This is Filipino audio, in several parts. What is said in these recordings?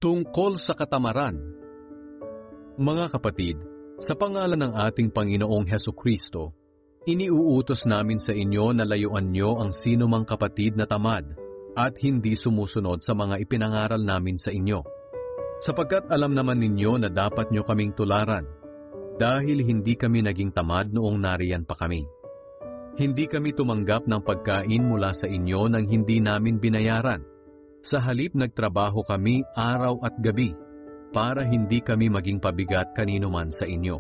Tungkol sa katamaran. Mga kapatid, sa pangalan ng ating Panginoong Hesukristo, iniuutos namin sa inyo na layuan nyo ang sinumang kapatid na tamad at hindi sumusunod sa mga ipinangaral namin sa inyo. Sapagkat alam naman ninyo na dapat nyo kaming tularan, dahil hindi kami naging tamad noong nariyan pa kami. Hindi kami tumanggap ng pagkain mula sa inyo nang hindi namin binayaran. Sa halip nagtrabaho kami araw at gabi para hindi kami maging pabigat kanino man sa inyo.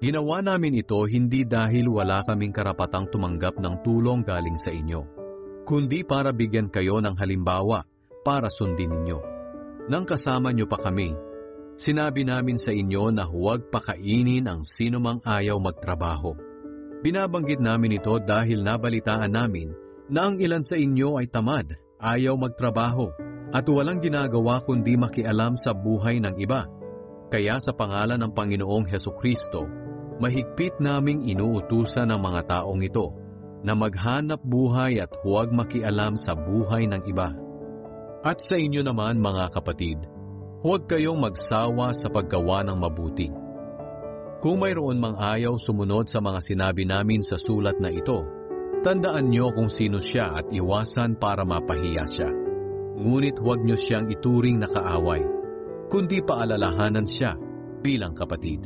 Ginawa namin ito hindi dahil wala kaming karapatang tumanggap ng tulong galing sa inyo, kundi para bigyan kayo ng halimbawa para sundin ninyo. Nang kasama nyo pa kami, sinabi namin sa inyo na huwag pakainin ang sinumang ayaw magtrabaho. Binabanggit namin ito dahil nabalitaan namin na ang ilan sa inyo ay tamad, ayaw magtrabaho, at walang ginagawa kundi makialam sa buhay ng iba. Kaya sa pangalan ng Panginoong Hesukristo, mahigpit naming inuutusan ng mga taong ito na maghanap buhay at huwag makialam sa buhay ng iba. At sa inyo naman mga kapatid, huwag kayong magsawa sa paggawa ng mabuti. Kung mayroon mang ayaw sumunod sa mga sinabi namin sa sulat na ito, tandaan niyo kung sino siya at iwasan para mapahiya siya. Ngunit huwag niyo siyang ituring na kaaway, kundi paalalahanan siya bilang kapatid.